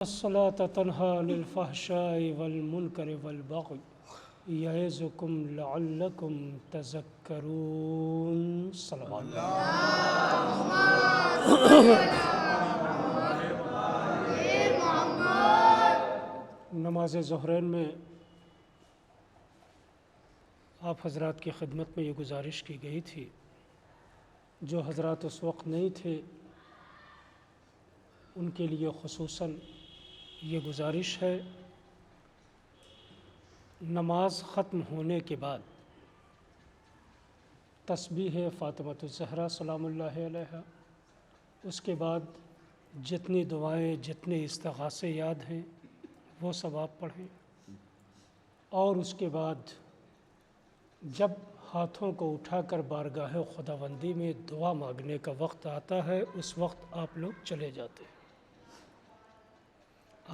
الصلاة تنهى عن الفحشاء والمنكر والبغي يعظكم لعلكم تذكرون صلوات نماز ظہرین میں آپ حضرات کی خدمت میں یہ گزارش کی گئی تھی، جو حضرات اس وقت نہیں تھے ان کے لیے خصوصاً یہ گزارش ہے، نماز ختم ہونے کے بعد تسبیح فاطمۃ الزہرا سلام اللہ علیہا، اس کے بعد جتنی دعائیں جتنے استغاثے یاد ہیں وہ سب آپ پڑھیں، اور اس کے بعد جب ہاتھوں کو اٹھا کر بارگاہ خداوندی میں دعا مانگنے کا وقت آتا ہے اس وقت آپ لوگ چلے جاتے ہیں۔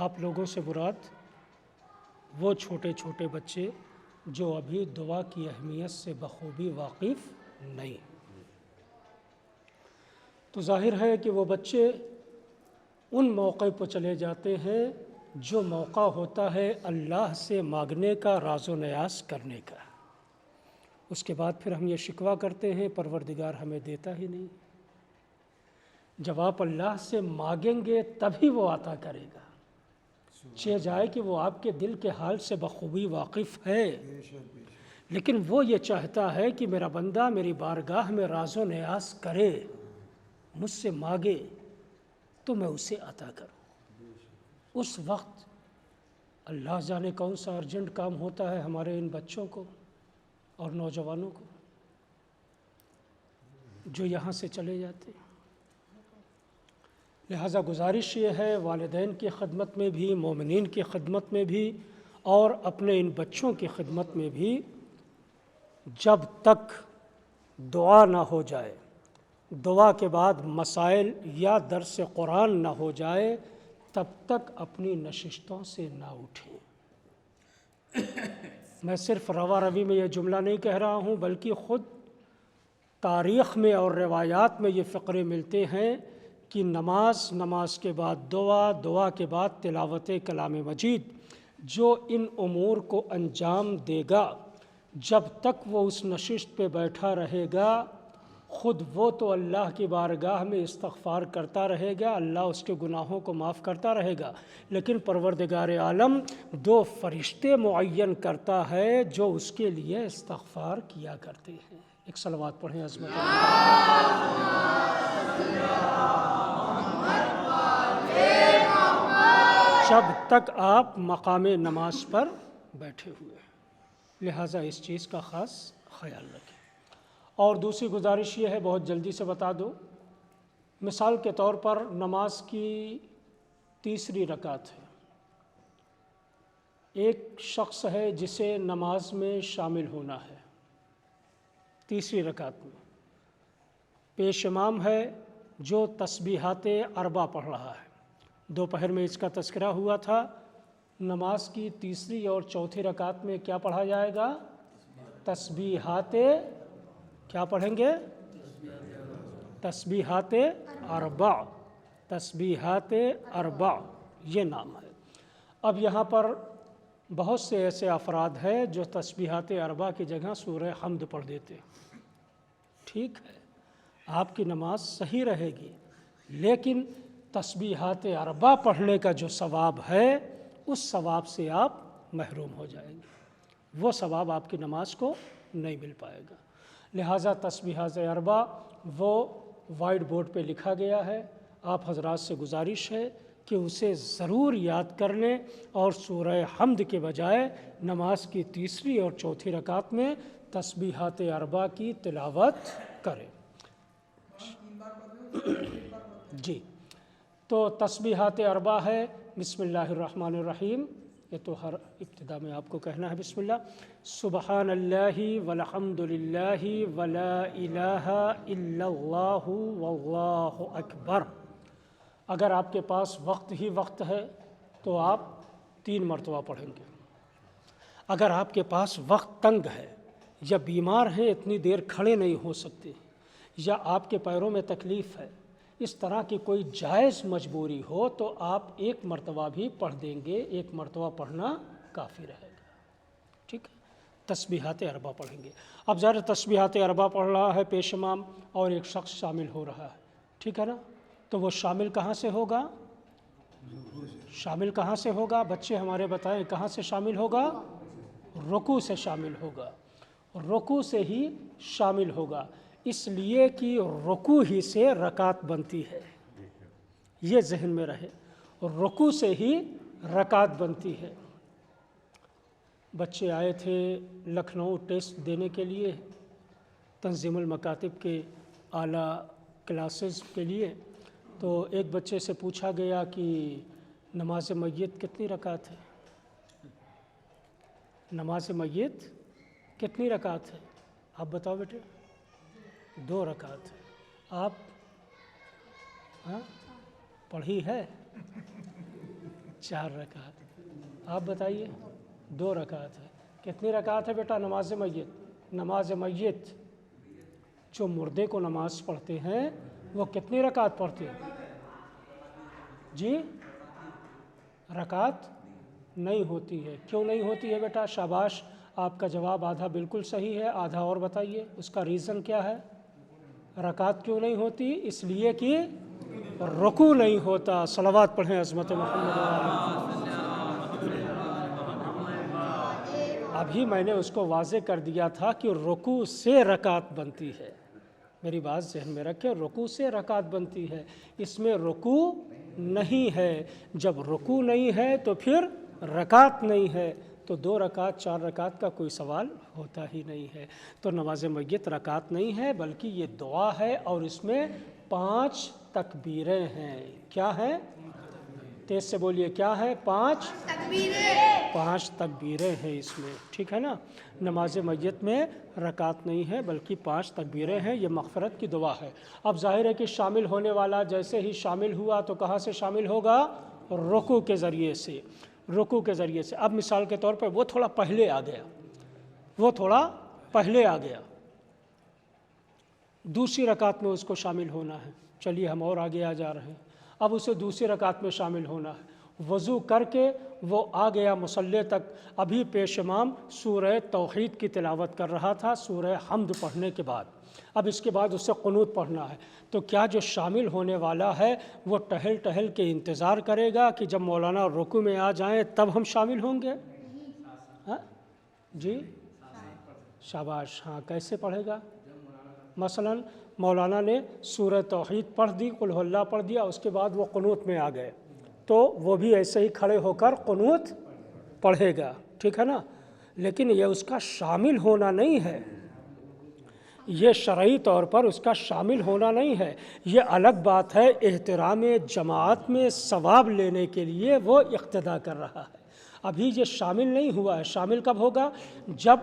آپ لوگوں سے مراد وہ چھوٹے چھوٹے بچے جو ابھی دعا کی اہمیت سے بخوبی واقف نہیں، تو ظاہر ہے کہ وہ بچے ان موقع پر چلے جاتے ہیں جو موقع ہوتا ہے اللہ سے مانگنے کا، راز و نیاز کرنے کا۔ اس کے بعد پھر ہم یہ شکوہ کرتے ہیں پروردگار ہمیں دیتا ہی نہیں۔ جب آپ اللہ سے مانگیں گے تبھی وہ عطا کرے گا، چہ جائے کہ وہ آپ کے دل کے حال سے بخوبی واقف ہے، لیکن وہ یہ چاہتا ہے کہ میرا بندہ میری بارگاہ میں راز و نیاز کرے، مجھ سے مانگے تو میں اسے عطا کروں۔ اس وقت اللہ جانے کون سا ارجنٹ کام ہوتا ہے ہمارے ان بچوں کو اور نوجوانوں کو جو یہاں سے چلے جاتے ہیں۔ لہٰذا گزارش یہ ہے والدین کی خدمت میں بھی، مومنین کی خدمت میں بھی، اور اپنے ان بچوں کی خدمت میں بھی، جب تک دعا نہ ہو جائے، دعا کے بعد مسائل یا درس قرآن نہ ہو جائے، تب تک اپنی نشستوں سے نہ اٹھیں۔ میں صرف روا روی میں یہ جملہ نہیں کہہ رہا ہوں، بلکہ خود تاریخ میں اور روایات میں یہ فقرے ملتے ہیں کہ نماز کے بعد دعا کے بعد تلاوت کلام مجید، جو ان امور کو انجام دے گا، جب تک وہ اس نشست پہ بیٹھا رہے گا، خود وہ تو اللہ کی بارگاہ میں استغفار کرتا رہے گا، اللہ اس کے گناہوں کو معاف کرتا رہے گا، لیکن پروردگار عالم 2 فرشتے معین کرتا ہے جو اس کے لیے استغفار کیا کرتے ہیں۔ ایک صلوات پڑھیں عظمت اللہ۔ جب تک آپ مقام نماز پر بیٹھے ہوئے ہیں، لہٰذا اس چیز کا خاص خیال رکھیں۔ اور دوسری گزارش یہ ہے، بہت جلدی سے بتا دو، مثال کے طور پر نماز کی تیسری رکعت ہے، ایک شخص ہے جسے نماز میں شامل ہونا ہے، تیسری رکعت میں پیش امام ہے جو تسبیحات 4 پڑھ رہا ہے۔ دوپہر میں اس کا تذکرہ ہوا تھا، نماز کی تیسری اور چوتھی رکعت میں کیا پڑھا جائے گا؟ تسبیحات، کیا پڑھیں گے؟ تسبیحات 4، تسبیحات 4 یہ نام ہے۔ اب یہاں پر بہت سے ایسے افراد ہیں جو تسبیحات 4 کی جگہ سورہ حمد پڑھ دیتے ہیں۔ ٹھیک ہے، آپ کی نماز صحیح رہے گی، لیکن تسبیحات 4 پڑھنے کا جو ثواب ہے اس ثواب سے آپ محروم ہو جائیں گے، وہ ثواب آپ کی نماز کو نہیں مل پائے گا۔ لہٰذا تسبیحات 4 وہ وائٹ بورڈ پہ لکھا گیا ہے، آپ حضرات سے گزارش ہے کہ اسے ضرور یاد کر لیں اور سورہ حمد کے بجائے نماز کی تیسری اور چوتھی رکعت میں تسبیحات 4 کی تلاوت کریں۔ جی، تو تسبیحات 4 ہے، بسم اللہ الرحمن الرحیم، یہ تو ہر ابتدا میں آپ کو کہنا ہے بسم اللہ، سبحان اللہ والحمد للہ ولا الہ الا اللہ واللہ اکبر۔ اگر آپ کے پاس وقت ہی وقت ہے تو آپ 3 مرتبہ پڑھیں گے۔ اگر آپ کے پاس وقت تنگ ہے یا بیمار ہیں، اتنی دیر کھڑے نہیں ہو سکتے، یا آپ کے پیروں میں تکلیف ہے، اس طرح کی کوئی جائز مجبوری ہو تو آپ ایک مرتبہ بھی پڑھ دیں گے، ایک مرتبہ پڑھنا کافی رہے گا، ٹھیک ہے۔ تسبیحات اربع پڑھیں گے۔ اب ظاہر تسبیحات اربع پڑھ رہا ہے پیش امام اور ایک شخص شامل ہو رہا ہے، ٹھیک ہے نا، تو وہ شامل کہاں سے ہوگا؟ شامل کہاں سے ہوگا؟ بچے ہمارے بتائیں کہاں سے شامل ہوگا؟ رکوع سے شامل ہوگا، رکوع سے ہی شامل ہوگا، اس لیے کہ رکوع ہی سے رکعت بنتی ہے، یہ ذہن میں رہے، رکوع سے ہی رکعت بنتی ہے۔ بچے آئے تھے لکھنؤ ٹیسٹ دینے کے لیے تنظیم المکاتب کے اعلیٰ کلاسز کے لیے، تو ایک بچے سے پوچھا گیا کہ نماز میت کتنی رکعت ہے؟ نماز میت کتنی رکعت ہے؟ آپ بتاؤ بیٹے۔ 2 رکعت ہے۔ آپ پڑھی ہے؟ 4 رکعت۔ آپ بتائیے۔ 2 رکعت ہے۔ کتنی رکعت ہے بیٹا نماز میت؟ نماز میت جو مردے کو نماز پڑھتے ہیں وہ کتنی رکعت پڑھتے ہیں؟ جی رکعت نہیں ہوتی ہے۔ کیوں نہیں ہوتی ہے بیٹا؟ شاباش، آپ کا جواب آدھا بالکل صحیح ہے، آدھا اور بتائیے اس کا ریزن کیا ہے؟ رکعت کیوں نہیں ہوتی؟ اس لیے کہ رکوع نہیں ہوتا۔ صلوات پڑھیں عظمت محمد۔ ابھی میں نے اس کو واضح کر دیا تھا کہ رکوع سے رکعت بنتی ہے، میری بات ذہن میں رکھیں، رکوع سے رکعت بنتی ہے، اس میں رکوع نہیں ہے۔ جب رکوع نہیں ہے تو پھر رکعت نہیں ہے، تو 2 رکعت 4 رکعت کا کوئی سوال ہوتا ہی نہیں ہے۔ تو نماز میت رکعت نہیں ہے بلکہ یہ دعا ہے، اور اس میں 5 تکبیریں ہیں۔ کیا ہیں؟ تیز سے بولیے، کیا ہے؟ 5 تکبیریں ہیں اس میں، ٹھیک ہے نا۔ نماز میت میں رکعت نہیں ہے بلکہ 5 تکبیریں ہیں، یہ مغفرت کی دعا ہے۔ اب ظاہر ہے کہ شامل ہونے والا جیسے ہی شامل ہوا تو کہاں سے شامل ہوگا؟ رکوع کے ذریعے سے، رکوع کے ذریعے سے۔ اب مثال کے طور پر وہ تھوڑا پہلے آ گیا، دوسری رکعت میں اس کو شامل ہونا ہے، چلیے ہم اور آگے آ جا رہے ہیں۔ اب اسے دوسری رکعت میں شامل ہونا ہے، وضو کر کے وہ آ گیا مصلی تک، ابھی پیش امام سورہ توحید کی تلاوت کر رہا تھا سورہ حمد پڑھنے کے بعد، اب اس کے بعد اسے قنوت پڑھنا ہے، تو کیا جو شامل ہونے والا ہے وہ ٹہل ٹہل کے انتظار کرے گا کہ جب مولانا رکوع میں آ جائیں تب ہم شامل ہوں گے؟ جی شاباش، ہاں کیسے پڑھے گا؟ مثلا مولانا نے سورہ توحید پڑھ دی، قل ہو اللہ پڑھ دیا، اس کے بعد وہ قنوت میں آ گئے، تو وہ بھی ایسے ہی کھڑے ہو کر قنوت پڑھے گا، ٹھیک ہے نا۔ لیکن یہ اس کا شامل ہونا نہیں ہے، یہ شرعی طور پر اس کا شامل ہونا نہیں ہے، یہ الگ بات ہے، احترام جماعت میں ثواب لینے کے لیے وہ اقتدا کر رہا ہے۔ ابھی یہ شامل نہیں ہوا ہے، شامل کب ہوگا؟ جب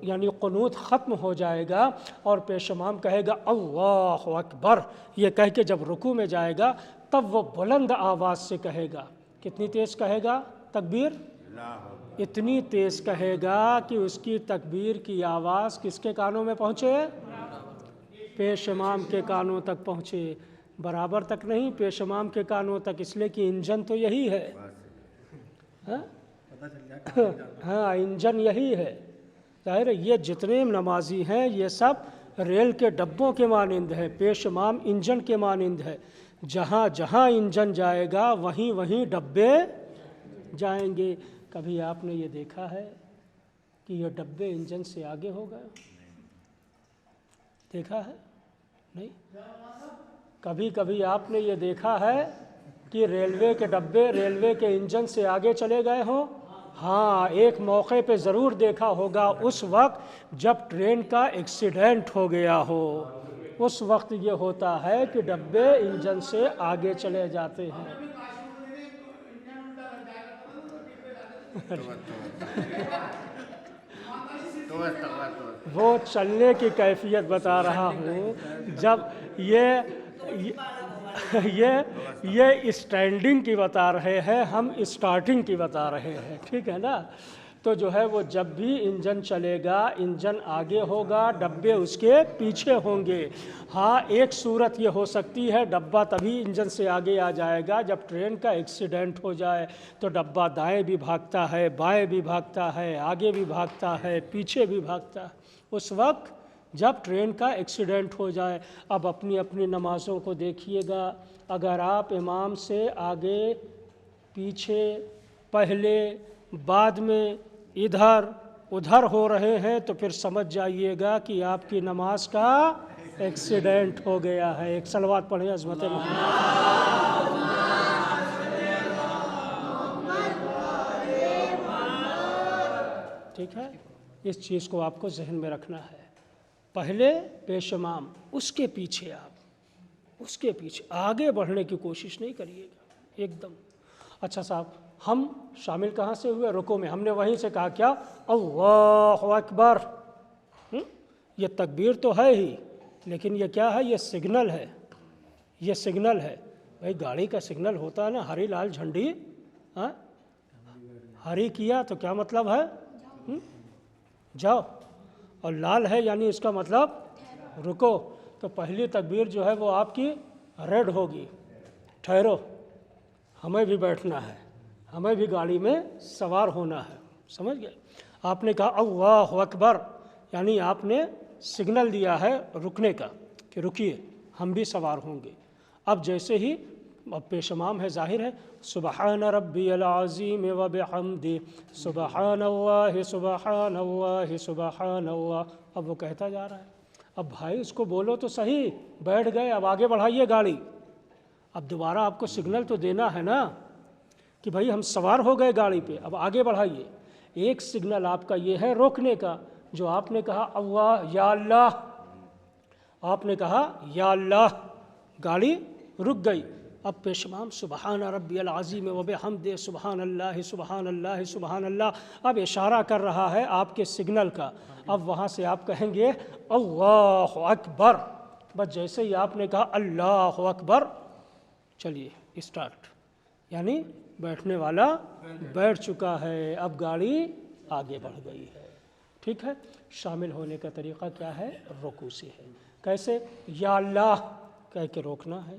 یعنی قنوت ختم ہو جائے گا اور پیش امام کہے گا اللہ اکبر، یہ کہہ کے جب رکوع میں جائے گا تب وہ بلند آواز سے کہے گا۔ کتنی تیز کہے گا تکبیر؟ اتنی تیز کہے گا کہ اس کی تکبیر کی آواز کس کے کانوں میں پہنچے؟ پیش امام کے کانوں تک پہنچے، برابر تک نہیں، پیش امام کے کانوں تک، اس لیے کہ انجن تو یہی ہے، ہاں انجن یہی ہے۔ ظاہر ہے یہ جتنے نمازی ہیں یہ سب ریل کے ڈبوں کے مانند ہے، پیش امام انجن کے مانند ہے، جہاں جہاں انجن جائے گا وہیں وہیں ڈبے جائیں گے۔ کبھی آپ نے یہ دیکھا ہے کہ یہ ڈبے انجن سے آگے ہو گئے؟ دیکھا ہے؟ نہیں۔ کبھی کبھی آپ نے یہ دیکھا ہے کہ ریلوے کے ڈبے ریلوے کے انجن سے آگے چلے گئے ہوں؟ ہاں ایک موقع پہ ضرور دیکھا ہوگا، اس وقت جب ٹرین کا ایکسیڈنٹ ہو گیا ہو، اس وقت یہ ہوتا ہے کہ ڈبے انجن سے آگے چلے جاتے ہیں۔ وہ چلنے کی کیفیت بتا رہا ہوں، جب یہ اسٹینڈنگ کی بتا رہے ہیں، ہم اسٹارٹنگ کی بتا رہے ہیں، ٹھیک ہے نا۔ تو جو ہے وہ جب بھی انجن چلے گا انجن آگے ہوگا ڈبے اس کے پیچھے ہوں گے۔ ہاں ایک صورت یہ ہو سکتی ہے ڈبہ تبھی انجن سے آگے آ جائے گا جب ٹرین کا ایکسیڈنٹ ہو جائے، تو ڈبہ دائیں بھی بھاگتا ہے، بائیں بھی بھاگتا ہے، آگے بھی بھاگتا ہے، پیچھے بھی بھاگتا ہے، اس وقت جب ٹرین کا ایکسیڈنٹ ہو جائے۔ اب اپنی اپنی نمازوں کو دیکھیے گا، اگر آپ امام سے آگے پیچھے پہلے بعد میں ادھر ادھر ہو رہے ہیں تو پھر سمجھ جائیے گا کہ آپ کی نماز کا ایکسیڈنٹ ہو گیا ہے۔ ایک صلوات پڑھیں عظمت محمد۔ ٹھیک ہے، اس چیز کو آپ کو ذہن میں رکھنا ہے۔ پہلے پیش امام، اس کے پیچھے آپ، اس کے پیچھے آگے بڑھنے کی کوشش نہیں کریے گا ایک دم۔ اچھا صاحب، ہم شامل کہاں سے ہوئے؟ رکوع میں۔ ہم نے وہیں سے کہا کیا؟ اللہ اکبر۔ یہ تکبیر تو ہے ہی، لیکن یہ کیا ہے؟ یہ سگنل ہے، یہ سگنل ہے۔ بھائی گاڑی کا سگنل ہوتا ہے نا، ہری لال جھنڈی، ہری کیا تو کیا مطلب ہے؟ جاؤ، اور لال ہے یعنی اس کا مطلب رکو۔ تو پہلی تکبیر جو ہے وہ آپ کی ریڈ ہوگی، ٹھہرو، ہمیں بھی بیٹھنا ہے، ہمیں بھی گاڑی میں سوار ہونا ہے، سمجھ گئے؟ آپ نے کہا اللہ اکبر، یعنی آپ نے سگنل دیا ہے رکنے کا کہ رکیے، ہم بھی سوار ہوں گے۔ اب جیسے ہی اب پیش امام ہے، ظاہر ہے، سبحان ربی العظیم وبحمدہ سبحان اللہ سبحان اللہ سبحان اللہ، اب وہ کہتا جا رہا ہے۔ اب بھائی اس کو بولو تو صحیح، بیٹھ گئے، اب آگے بڑھائیے گاڑی۔ اب دوبارہ آپ کو سگنل تو دینا ہے نا کہ بھائی ہم سوار ہو گئے گاڑی پہ، اب آگے بڑھائیے۔ ایک سگنل آپ کا یہ ہے روکنے کا، جو آپ نے کہا اللہ یا اللہ، آپ نے کہا یا اللہ، گاڑی رک گئی۔ اب پیش امام سبحان ربی العظیم وبحمدہ سبحان اللہ سبحان اللہ سبحان اللہ، اب اشارہ کر رہا ہے آپ کے سگنل کا۔ اب وہاں سے آپ کہیں گے اللہ اکبر، بس جیسے ہی آپ نے کہا اللہ اکبر، چلیے اسٹارٹ، یعنی بیٹھنے والا بیٹھ چکا ہے، اب گاڑی آگے بڑھ گئی ہے۔ ٹھیک ہے، شامل ہونے کا طریقہ کیا ہے؟ رکوع سے ہے۔ کیسے؟ یا اللہ کہہ کے روکنا ہے،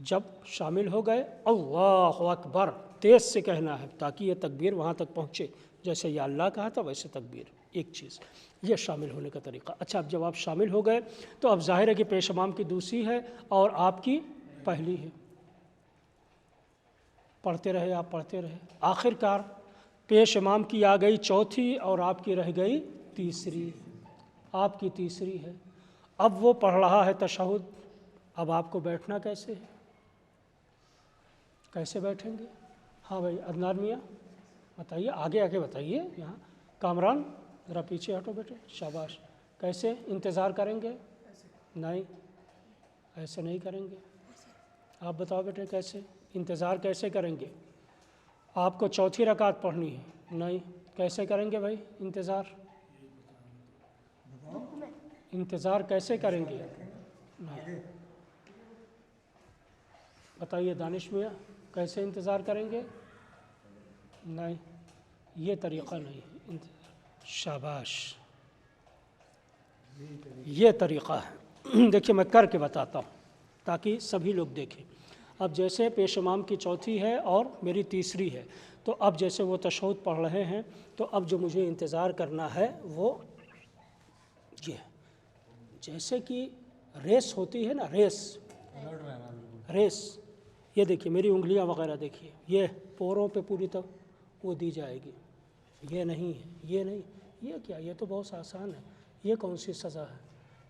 جب شامل ہو گئے اللہ اکبر تیز سے کہنا ہے تاکہ یہ تکبیر وہاں تک پہنچے، جیسے یا اللہ کہا تھا ویسے تکبیر، ایک چیز یہ شامل ہونے کا طریقہ۔ اچھا، اب جب آپ شامل ہو گئے تو اب ظاہر ہے کہ پیش امام کی دوسری ہے اور آپ کی پہلی ہے، پڑھتے رہے، آپ پڑھتے رہے، آخر کار پیش امام کی آ گئی چوتھی اور آپ کی رہ گئی تیسری، آپ کی تیسری ہے۔ اب وہ پڑھ رہا ہے تشہد، اب آپ کو بیٹھنا کیسے ہے؟ کیسے بیٹھیں گے؟ ہاں بھائی عدنان میاں بتائیے، آگے آگے بتائیے، یہاں کامران ذرا پیچھے ہٹو بیٹے، شاباش۔ کیسے انتظار کریں گے؟ نہیں، ایسے نہیں کریں گے۔ آپ بتاؤ بیٹے کیسے انتظار کیسے کریں گے؟ آپ کو چوتھی رکعت پڑھنی ہے، نہیں، کیسے کریں گے بھائی انتظار؟ انتظار کیسے کریں گے؟ بتائیے دانش میاں، کیسے انتظار کریں گے؟ نہیں، یہ طریقہ نہیں ہے، شاباش، یہ طریقہ ہے۔ دیکھیے میں کر کے بتاتا ہوں تاکہ سبھی لوگ دیکھیں۔ اب جیسے پیش امام کی چوتھی ہے اور میری تیسری ہے، تو اب جیسے وہ تشہد پڑھ رہے ہیں تو اب جو مجھے انتظار کرنا ہے وہ یہ ہے، جیسے کہ ریس ہوتی ہے نا، ریس، یہ دیکھیے میری انگلیاں وغیرہ دیکھیے، یہ پوروں پہ پوری طرح وہ دی جائے گی، یہ نہیں ہے، یہ نہیں، یہ کیا؟ یہ تو بہت آسان ہے، یہ کون سی سزا ہے؟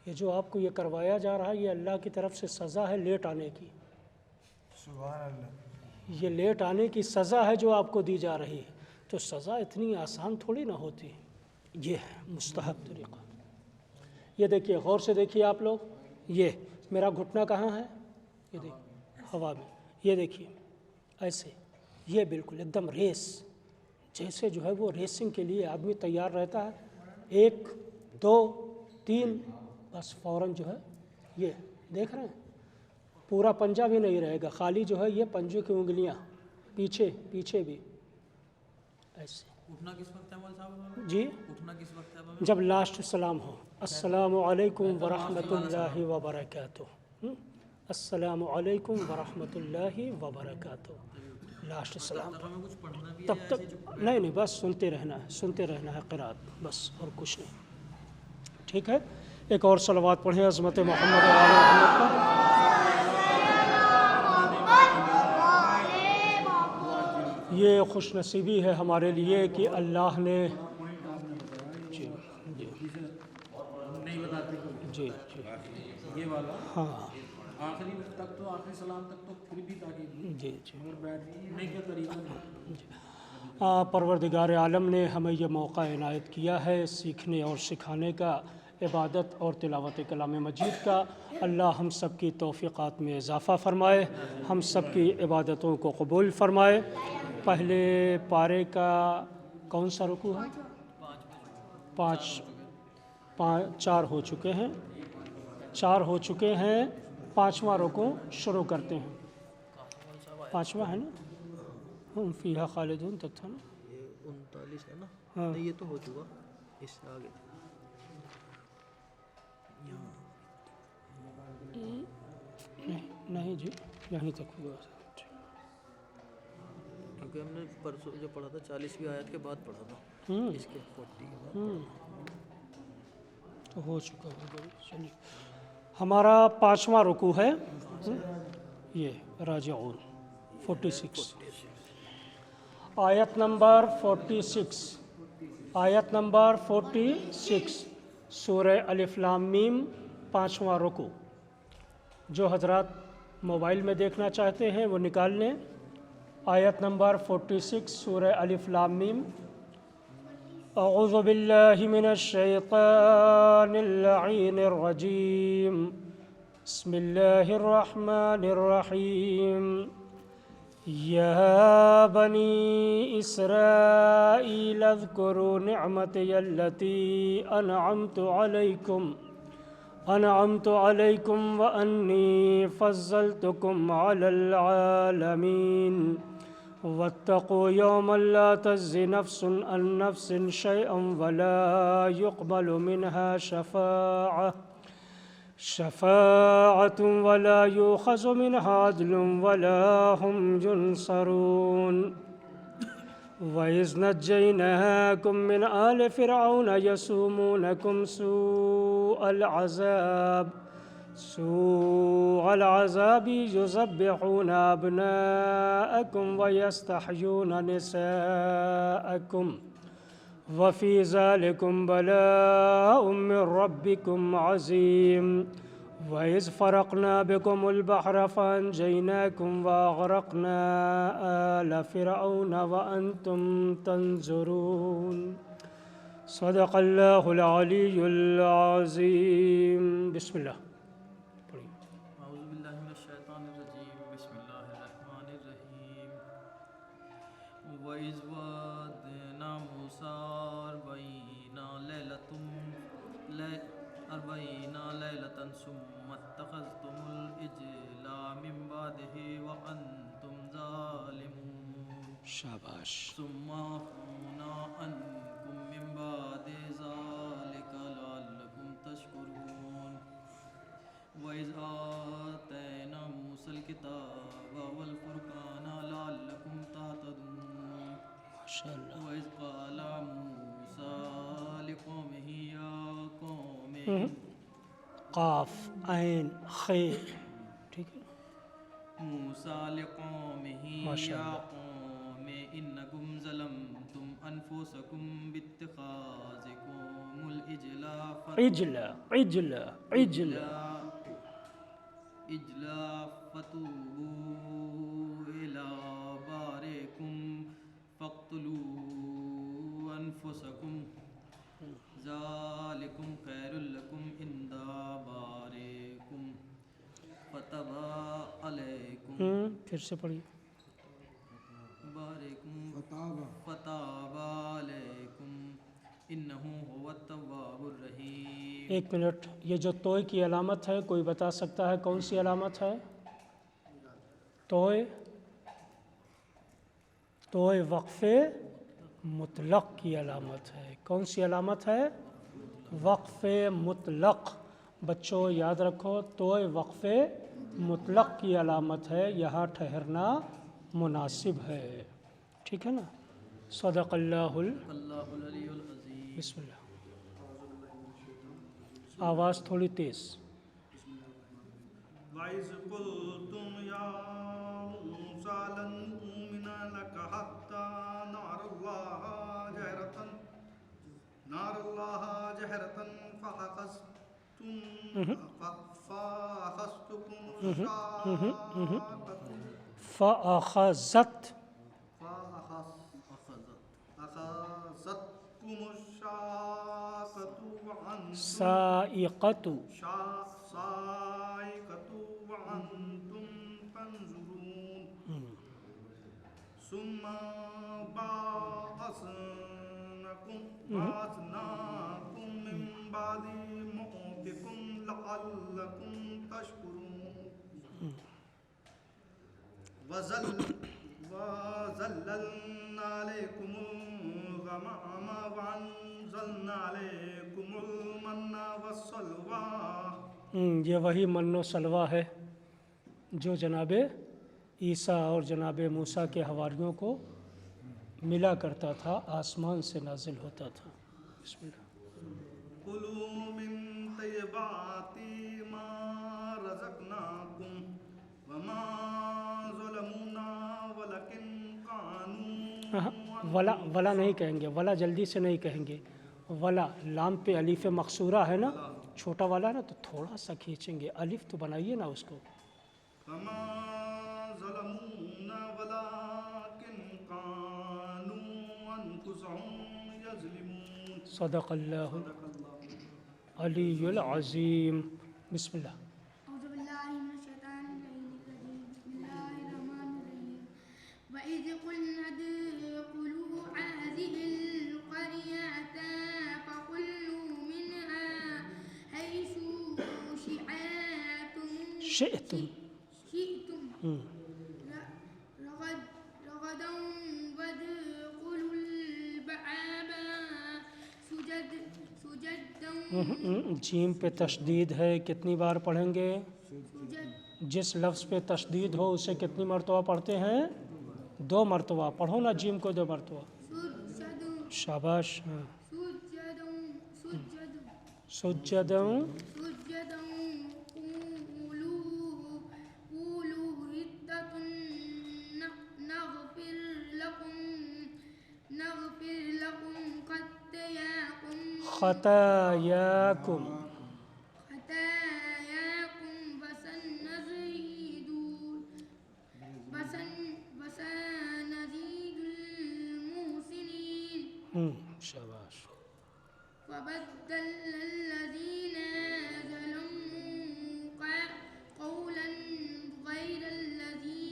یہ جو آپ کو یہ کروایا جا رہا ہے یہ اللہ کی طرف سے سزا ہے لیٹ آنے کی، سبحان اللہ، یہ لیٹ آنے کی سزا ہے جو آپ کو دی جا رہی ہے، تو سزا اتنی آسان تھوڑی نہ ہوتی ہے، یہ ہے مستحب طریقہ۔ یہ دیکھیے غور سے دیکھیے آپ لوگ، یہ میرا گھٹنا کہاں ہے؟ یہ دیکھیے ہوا میں، یہ دیکھیے ایسے، یہ بالکل ایک دم ریس، جیسے جو ہے وہ ریسنگ کے لیے آدمی تیار رہتا ہے، 1 2 3 بس فوراً جو ہے یہ دیکھ رہے ہیں، پورا پنجہ بھی نہیں رہے گا، خالی جو ہے یہ پنجوں کی انگلیاں، پیچھے بھی، ایسے اٹھنا کس وقت ہے مول صاحب؟ جی اٹھنا کس وقت ہے؟ جب لاسٹ سلام ہو، السلام علیکم ورحمۃ اللہ وبرکاتہ، السلام علیکم ورحمۃ اللہ وبرکاتہ، لاسٹ سلام ہمیں کچھ پڑھنا بھی ہے تب تک نہیں بس سنتے رہنا ہے قرات، بس اور کچھ نہیں، ٹھیک ہے؟ ایک اور صلوات پڑھیں عظمت محمد و آل محمد پر۔ یہ خوش نصیبی ہے ہمارے لیے کہ اللہ نے جی جی نہیں بتاتے جی جی یہ والا ہاں آخری تک تو آخری سلام تک تو پھر بھی تاکہ جی جی مگر بیٹھنے کا طریقہ پروردگار عالم نے ہمیں یہ موقع عنایت کیا ہے سیکھنے اور سکھانے کا، عبادت اور تلاوت کلام مجید کا۔ اللہ ہم سب کی توفیقات میں اضافہ فرمائے، ہم سب کی عبادتوں کو قبول فرمائے۔ پہلے پارے کا کون سا رکوع ہے؟ چار ہو چکے ہیں، 5واں رکوع شروع کرتے ہیں۔ 5واں ہے نا؟ ہم فیہا خالدون تک تھا نا؟ یہ 39 ہے نا؟ ہاں نہیں یہ تو ہو چکا، اس سے آگے نہیں جی یہیں تک ہوا۔ کیونکہ ہم نے پرسوں جو پڑھا تھا 40ویں آیت کے بعد پڑھا تھا، اس کے 40 کے بعد تو ہو چکا ہوگا۔ چلیے ہمارا 5واں رکوع ہے، یہ راجعون 46، آیت نمبر 46 سورہ الف لام میم، 5واں رکوع۔ جو حضرات موبائل میں دیکھنا چاہتے ہیں وہ نکال لیں، آیت نمبر 46 سورہ الف لام میم۔ اعوذ باللہ من الشیطان اللعین الرجیم، بسم اللہ الرحمن الرحیم۔ یا بنی اسرائیل اذکروا نعمتی التی انعمت علیکم وانی فضلتکم علی العالمین، واتقوا یوما لا تجزی نفس عن نفس شیئا ولا يقبل منها شفاعة ولا يؤخذ منها عدل ولا هم ينصرون، وإذ نجيناكم من آل فرعون يسومونكم سوء العذاب يذبحون أبناءكم ويستحيون نساءكم وفي ذلكم بلاء من ربكم عظيم، وإذ فرقنا بكم البحر فأنجيناكم وأغرقنا آل فرعون وأنتم تنظرون۔ صدق اللہ العلی العظیم۔ بسم اللہ۔ اعوذ باللہ من الشیطان الرجیم، بسم اللہ الرحمن الرحیم۔ وَإِذْ وَعَدْنَا مُوسَىٰ 40 لَيْلَةً ثُمَّ اتَّخَذْتُمُ الْعِجْلَ مِن بَعْدِهِ وَأَنْتُمْ ظَالِمُونَ۔ شاباش۔ ثُمَّ عَفَوْنَا عَنْكُم مِّن بَعْدِ ذَلِكَ لَعَلَّكُمْ تَشْكُرُونَ۔ وَإِذْ آتَيْنَا مُوسَى الْكِتَابَ وَالْفُرْقَانَ لَعَلَّكُمْ تَهْتَدُونَ۔ وَإِذْ قَالَ مُوسَىٰ لِقَوْمِهِ يَا قَوْمِ قاف عین خے، ٹھیک ہے۔ موسیٰ لِقَوْمِهِ يَا قَوْمِ إِنَّكُمْ ظَلَمْتُمْ أَنفُسَكُمْ بِاتِّخَاذِكُمُ الْعِجْلَ فَتُوبُوا إِلَىٰ بَارِئِكُمْ فَاقْتُلُوا أَنفُسَكُمْ ذَٰلِكُمْ خَيْرٌ لَكُمْ عِندَ بَارِئِكُمْ فَتَابَ عَلَيْكُمْ۔ پھر سے پڑھیے۔ فَتَابَ عَلَيْكُمْ إِنَّهُ هُوَ التَّوَّابُ الرَّحِيمُ۔ ایک منٹ، یہ جو توئے کی علامت ہے کوئی بتا سکتا ہے کون سی علامت ہے؟ توئے وقفے مطلق کی علامت ہے. کون سی علامت ہے؟ وقف مطلق. بچوں یاد رکھو، تو وقف مطلق کی علامت ہے، یہاں ٹھہرنا مناسب ہے. ٹھیک ہے نا؟ صدق اللہ اللہ العلی العظیم. بسم اللہ. آواز تھوڑی تیز. وَإِذْ قُلْتُمْ يَا مُوسَىٰ لَن نُّؤْمِنَ لَكَ حَتَّىٰ نَرَى اللَّهَ جَهْرَةً فَأَخَذْتُكُمُ الشَّاقَّةُ صَاعِقَةُ وَأَنتُمْ تَنظُرُونَ ثُمَّ بَعَثْنَاكُم مِّن بَعْدِ مَوْتِكُمْ لَعَلَّكُمْ تَشْكُرُونَ وَظَلَّلْنَا عَلَيْكُمُ الْغَمَامَ وَأَنزَلْنَا عَلَيْكُمُ الْمَنَّ وَالسَّلْوَىٰ. یہ وہی من و سلویٰ ہے جو جناب عیسیٰ اور جناب موسیٰ کے حواریوں کو ملا کرتا تھا، آسمان سے نازل ہوتا تھا. بسم اللہ. كُلُوا مِن طَيِّبَاتِ مَا رَزَقْنَاكُمْ وَمَا ظَلَمُونَا وَلَكِن كَانُوا ولا نہیں کہیں گے، ولا جلدی سے نہیں کہیں گے. ولا لام پہ الف مقصورہ ہے نا، چھوٹا والا نا، تو تھوڑا سا کھینچیں گے. الف تو بنائیے نا اس کو. وَمَا ظَلَمُونَا وَلَكِن كَانُوا أَنفُسَهُمْ يَظْلِمُونَ. صدق اللہ علی العظیم. بسم اللہ. أعوذ بالله من الشيطان الرجيم. بسم الله الرحمن الرحيم. وإذ قلنا ادخلوا هذه القرية فكلوا منها حيث شئتم رغدا وادخلوا الباب سجدا. جیم پہ تشدید ہے، کتنی بار پڑھیں گے؟ جس لفظ پہ تشدید ہو اسے کتنی مرتبہ پڑھتے ہیں؟ 2 مرتبہ. پڑھو نا جیم کو 2 مرتبہ. شاباش. سجدوں قولوا عدة نغفر لكم خطاياكم وسنزيد المحسنين. شاباش. وبدل الذين ظلموا قولا غير الذي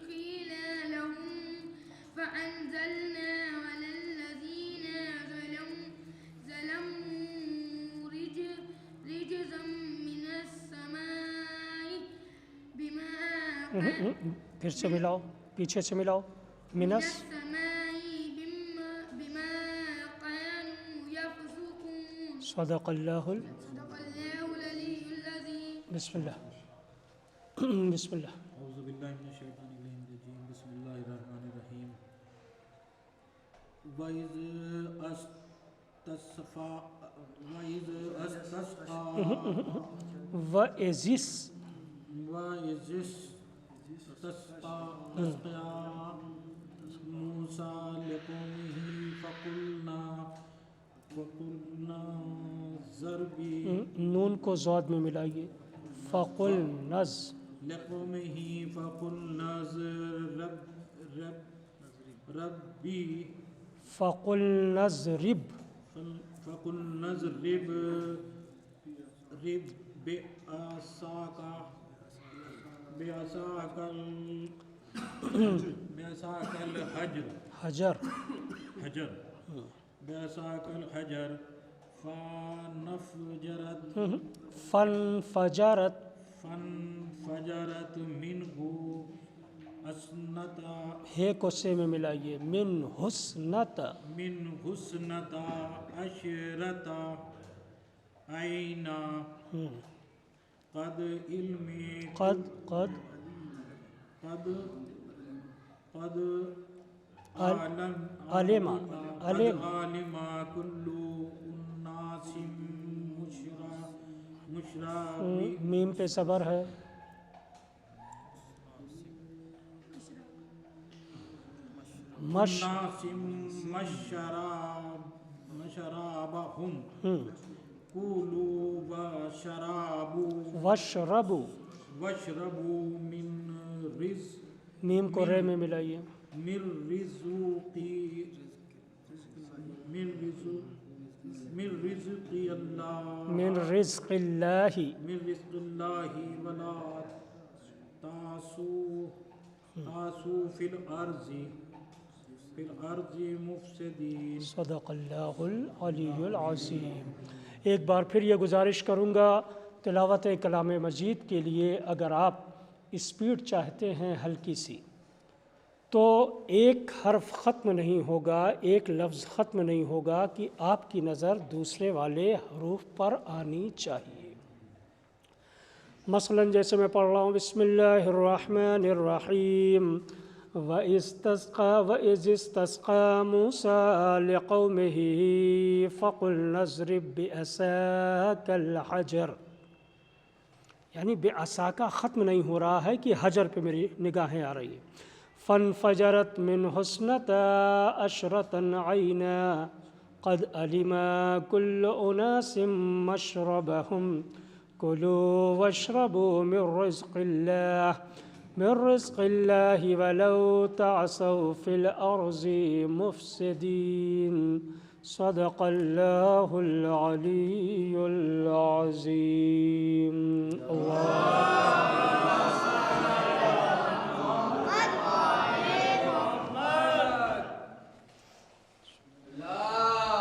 قيل لهم فأنزلنا على الذين ظلموا رجزا من السماء بما پھر سے ملاؤ، پیچھے سے ملاؤ. منس صدق اللہ بسم اللہ. بسم اللہ. اعوذ باللہ من الشیطان الرجیم. بسم اللہ الرحمن الرحیم. وَإِذْ اسْتَسْقَى مُوسَىٰ لِقَوْمِهِ فَقُلْنَا اضْرِبْ نون کو ضاد میں ملائیے. فَقُلْنَا لِقَوْمِهِ فَقُلْنَا رَبِّي فَقُلْنَا اضْرِبْ بعصاك الحجر حجر بعصاك الحجر فانفجرت منه اسنتا ہے کو سے میں ملائیے، من حسنت، من حسنتا عشرتا عینا قد علم قد قد قد قد علم علم عالم كل الناس مشرا میم پہ صبر ہے، مش الناس مشرابهم كلوا وشربو، واشربوا من رزق میم کو رے میں ملائیے، من رزق اللہ من رزق اللہ، من رزق اللہ ولا تعصوا فی الارض مفسدین۔ صدق اللہ العلی العظیم۔ ایک بار پھر یہ گزارش کروں گا تلاوت کلام مجید کے لیے، اگر آپ اسپیڈ چاہتے ہیں ہلکی سی، تو ایک حرف ختم نہیں ہوگا، ایک لفظ ختم نہیں ہوگا کہ آپ کی نظر دوسرے والے حروف پر آنی چاہیے۔ مثلا جیسے میں پڑھ رہا ہوں، بسم اللہ الرحمن الرحیم، وَإِذْ اسْتَسْقَى مُوسَىٰ لِقَوْمِهِ فَقُلْنَا اضْرِب بِعَصَاكَ الْحَجَرَ، یعنی بے عصا کا ختم نہیں ہو رہا ہے کہ حجر پہ میری نگاہیں آ رہی ہیں۔ فَانْفَجَرَتْ مِنْهُ اثْنَتَا عَشْرَةَ عَيْنًا قَدْ عَلِمَ كُلُّ أُنَاسٍ مَّشْرَبَهُمْ كُلُوا وَاشْرَبُوا مِن رِّزْقِ اللَّهِ وَلَوْ تَعْثَوْا فِي الْأَرْضِ مُفْسِدِينَ۔ صدق اللہ العلی العظیم۔ اللہ